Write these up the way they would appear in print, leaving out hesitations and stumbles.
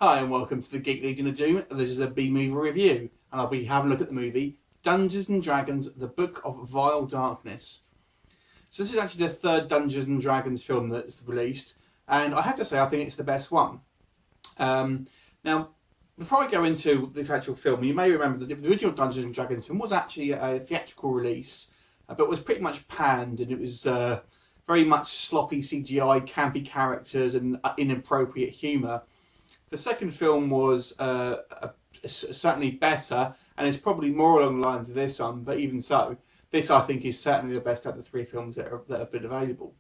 Hi and welcome to the Geek Legion of Doom. This is a B-movie review and I'll be having a look at the movie Dungeons & Dragons The Book of Vile Darkness. So this is actually the third Dungeons & Dragons film that's released, and I have to say I think it's the best one. Now, before I go into this actual film, you may remember that the original Dungeons & Dragons film was actually a theatrical release, but was pretty much panned, and it was very much sloppy CGI, campy characters and inappropriate humour. The second film was certainly better, and it's probably more along the lines of this one, but even so, this I think is certainly the best out of the three films that have been available.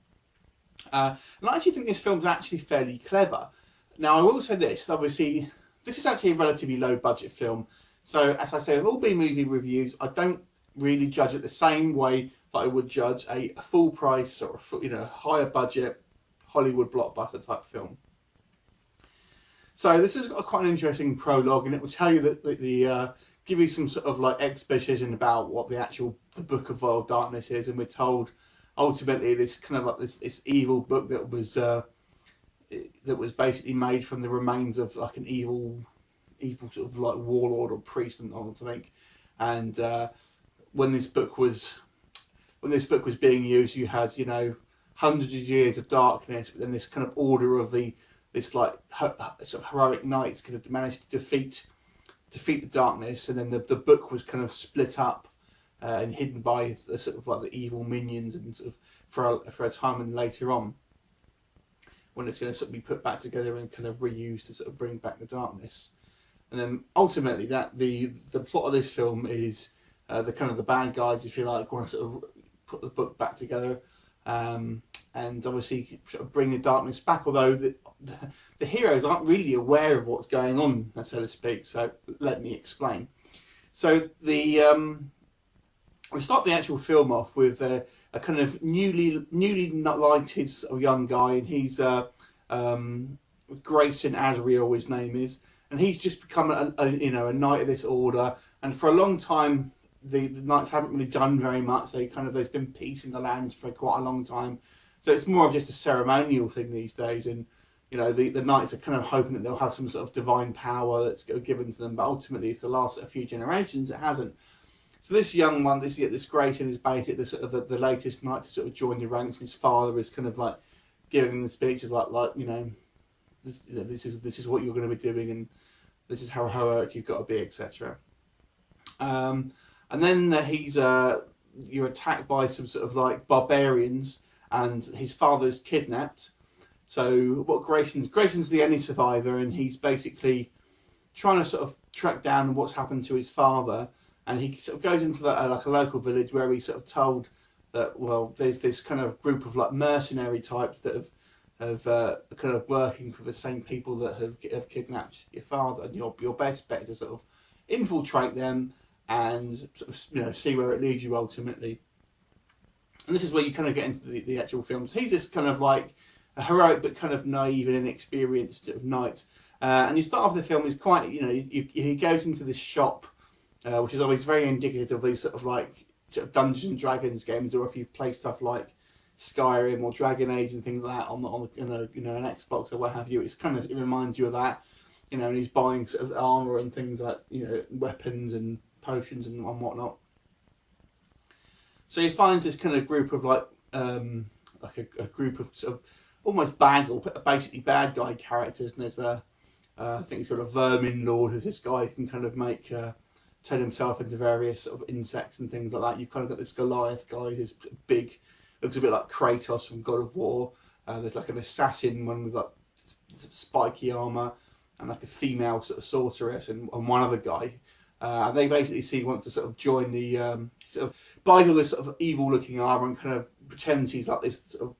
And I actually think this film's actually fairly clever. Now, I will say this, obviously, this is actually a relatively low budget film, so as I say, with all B-movie reviews, I don't really judge it the same way that I would judge a full price or higher budget Hollywood blockbuster type film. So this has got quite an interesting prologue, and it will tell you that give you some sort of like exposition about what the Book of Vile Darkness is, and we're told ultimately this kind of like this evil book that was basically made from the remains of like an evil sort of like warlord or priest and something. And when this book was being used, you had hundreds of years of darkness, but then this kind of order of this like sort of heroic knights could have managed to defeat the darkness, and then the book was kind of split up and hidden by the sort of like the evil minions, and sort of for a time, and later on when it's going to sort of be put back together and kind of reused to sort of bring back the darkness. And then ultimately that the plot of this film is the bad guys, if you like, want to sort of put the book back together, and obviously sort of bring the darkness back, although the heroes aren't really aware of what's going on, so to speak. So let me explain. So we start the actual film off with a kind of newly lighted sort of young guy, and he's Grayson Azrael, his name is, and he's just become a knight of this order. And for a long time, the knights haven't really done very much. There's been peace in the lands for quite a long time, so it's more of just a ceremonial thing these days. And the knights are kind of hoping that they'll have some sort of divine power that's given to them, but ultimately, for the last few generations, it hasn't. So this young one, this Grayson, is basically the latest knight to sort of join the ranks. His father is kind of like giving him the speech of this is what you're going to be doing, and this is how heroic you've got to be, etc. And then you're attacked by some sort of like barbarians, and his father's kidnapped. So what Grayson's the only survivor, and he's basically trying to sort of track down what's happened to his father. And he sort of goes into like a local village where he's sort of told that, well, there's this kind of group of like mercenary types that have kind of working for the same people that have kidnapped your father, and your best bet is to sort of infiltrate them and sort of see where it leads you ultimately. And this is where you kind of get into the actual film. So he's this kind of like a heroic but kind of naive and inexperienced sort of knight. And you start off the film is quite, he goes into this shop, which is always very indicative of these sort of Dungeons & Dragons games, or if you play stuff like Skyrim or Dragon Age and things like that on an Xbox or what have you, it reminds you of that, and he's buying sort of armor and things like weapons and potions and whatnot. So he finds this kind of group of a group of sort of almost basically bad guy characters, and there's I think he's got a vermin lord, who's this guy who can kind of turn himself into various sort of insects and things like that. You've kind of got this Goliath guy who's big, looks a bit like Kratos from God of War. There's like an assassin one with like spiky armor, and like a female sort of sorceress, and one other guy. And they basically see he wants to sort of join the sort of buys all this sort of evil looking armor and kind of pretends he's like this sort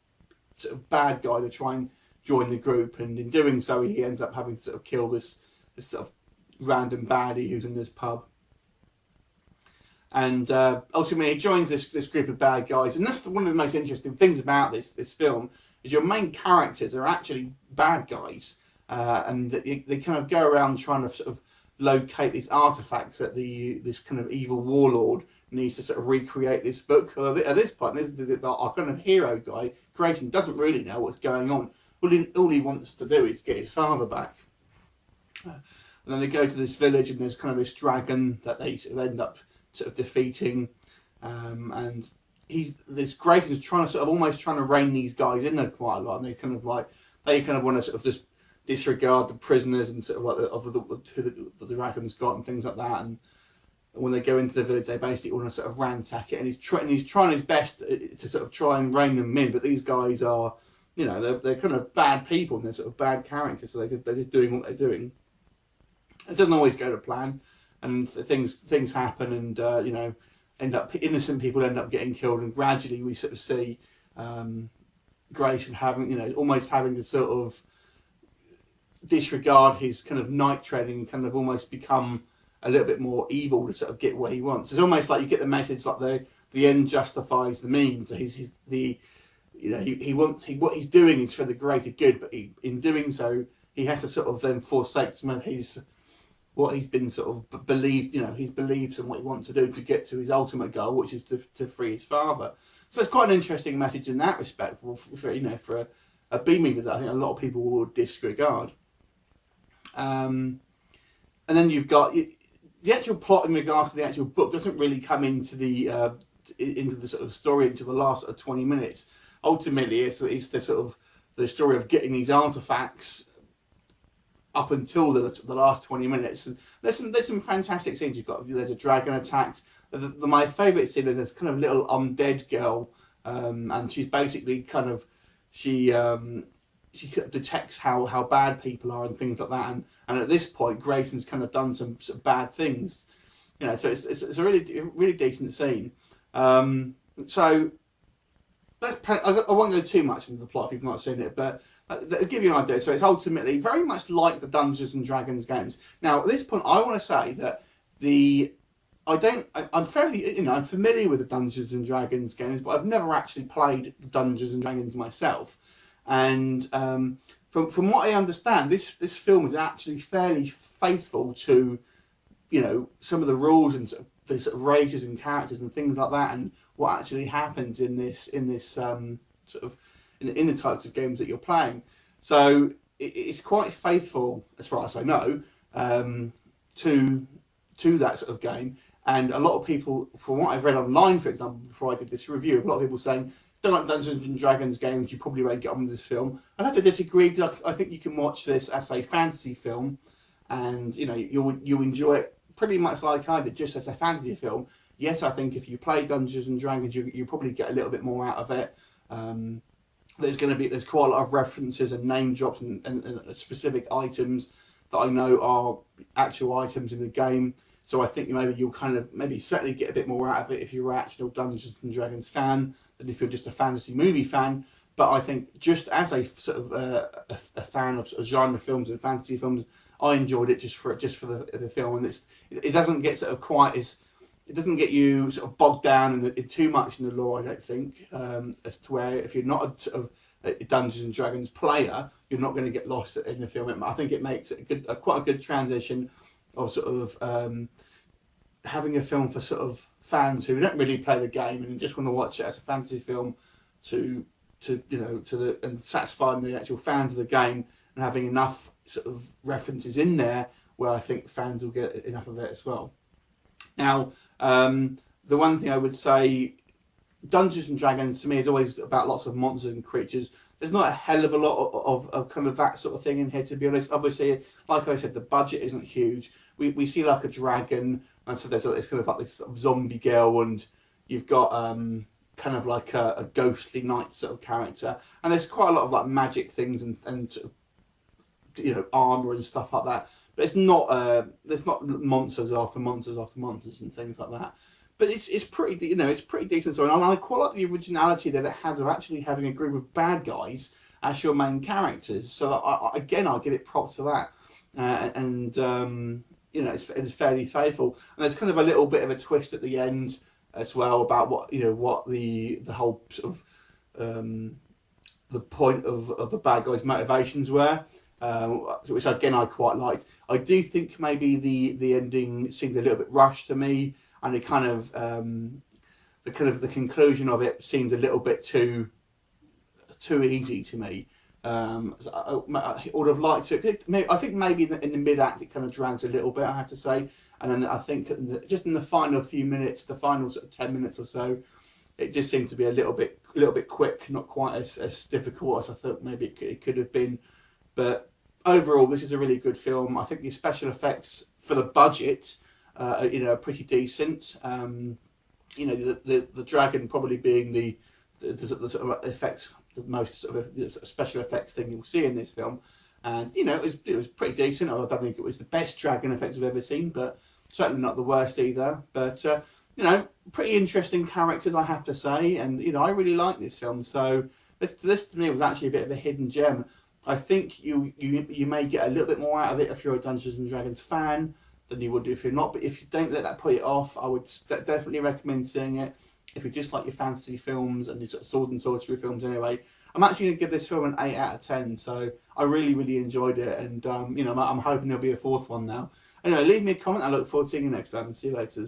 of bad guy to try and join the group, and in doing so he ends up having to sort of kill this sort of random baddie who's in this pub. And ultimately he joins this group of bad guys, and that's one of the most interesting things about this film, is your main characters are actually bad guys, and they kind of go around trying to sort of locate these artifacts that this kind of evil warlord needs to sort of recreate this book. At this point, our kind of hero guy, Grayson, doesn't really know what's going on. All he wants to do is get his father back. And then they go to this village, and there's kind of this dragon that they sort of end up sort of defeating, and this Grayson's trying to almost trying to rein these guys in there quite a lot, and they kind of want to sort of just disregard the prisoners and sort of like who the dragon's got and things like that. And when they go into the village, they basically want to sort of ransack it, and he's trying his best to sort of try and rein them in. But these guys are, they're kind of bad people, and they're sort of bad characters, so they're just doing what they're doing. It doesn't always go to plan, and things happen, and innocent people end up getting killed, and gradually we sort of see Grayson having, almost having to sort of disregard his kind of night treading and kind of almost become a little bit more evil to sort of get what he wants. It's almost like you get the message like the end justifies the means. So what he's doing is for the greater good, but in doing so, he has to sort of then forsake some of what he's been sort of believed, his beliefs and what he wants to do to get to his ultimate goal, which is to free his father. So it's quite an interesting message in that respect for a B movie that I think a lot of people will disregard. And then you've got the actual plot in regards to the actual book doesn't really come into the sort of story until the last 20 minutes. Ultimately, it's the sort of the story of getting these artifacts up until the last 20 minutes. And there's some fantastic scenes. There's a dragon attacked. My favourite scene is this kind of little undead girl, and she's basically kind of she detects how bad people are and things like that. And at this point, Grayson's kind of done some bad things, So it's a really decent scene. So I won't go too much into the plot if you've not seen it, but that'll give you an idea. So it's ultimately very much like the Dungeons and Dragons games. Now at this point, I want to say that I'm fairly, I'm familiar with the Dungeons and Dragons games, but I've never actually played the Dungeons and Dragons myself. And from what I understand, this film is actually fairly faithful to, some of the rules and the sort of races and characters and things like that, and what actually happens in this sort of in the types of games that you're playing. So it's quite faithful, as far as I know, to that sort of game. And a lot of people, from what I've read online, for example, before I did this review, a lot of people saying, don't like Dungeons and Dragons games, you probably won't get on with this film. I'd have to disagree, because I think you can watch this as a fantasy film, and you'll enjoy it pretty much like I did, just as a fantasy film. Yet I think if you play Dungeons and Dragons, you probably get a little bit more out of it. There's quite a lot of references and name drops and specific items that I know are actual items in the game. So I think you'll kind of certainly get a bit more out of it if you're an actual Dungeons and Dragons fan than if you're just a fantasy movie fan. But I think just as a sort of a fan of genre films and fantasy films, I enjoyed it just for the film, and it doesn't get sort of quite as, it doesn't get you sort of bogged down in too much in the lore, I don't think, as to where if you're not a sort of a Dungeons and Dragons player, you're not going to get lost in the film. I think it makes it quite a good transition of sort of having a film for sort of fans who don't really play the game and just want to watch it as a fantasy film and satisfying the actual fans of the game, and having enough sort of references in there where I think the fans will get enough of it as well. Now, the one thing I would say, Dungeons and Dragons to me is always about lots of monsters and creatures. There's not a hell of a lot of kind of that sort of thing in here, to be honest. Obviously, like I said, the budget isn't huge. We see like a dragon, and so it's kind of like this sort of zombie girl, and you've got kind of like a ghostly knight sort of character, and there's quite a lot of like magic things and armor and stuff like that. But it's not there's not monsters after monsters after monsters and things like that. But it's pretty it's pretty decent story, and I quite like the originality that it has of actually having a group of bad guys as your main characters. So I'll give it props to that, it's fairly faithful. And there's kind of a little bit of a twist at the end as well about what the whole sort of the point of the bad guys' motivations were. Which again I quite liked. I do think maybe the ending seemed a little bit rushed to me, and it kind of the conclusion of it seemed a little bit too easy to me. So I would have liked to. I think maybe in the mid act it kind of drags a little bit, I have to say, and then I think just in the final few minutes, the final sort of 10 minutes or so, it just seemed to be a little bit quick, not quite as difficult as I thought maybe it could have been. But overall, this is a really good film. I think the special effects for the budget, are pretty decent. The dragon probably being the sort of effects, the most sort of special effects thing you'll see in this film, and it was pretty decent. I don't think it was the best dragon effects I've ever seen, but certainly not the worst either. But pretty interesting characters, I have to say, and I really like this film. So this to me was actually a bit of a hidden gem. I think you may get a little bit more out of it if you're a Dungeons and Dragons fan than you would if you're not. But if you don't let that put it off, I would definitely recommend seeing it. If you just like your fantasy films and your sort of sword and sorcery films anyway, I'm actually going to give this film an 8 out of 10. So I really, really enjoyed it, and I'm hoping there'll be a fourth one now. Anyway, leave me a comment. I look forward to seeing you next time, and see you later.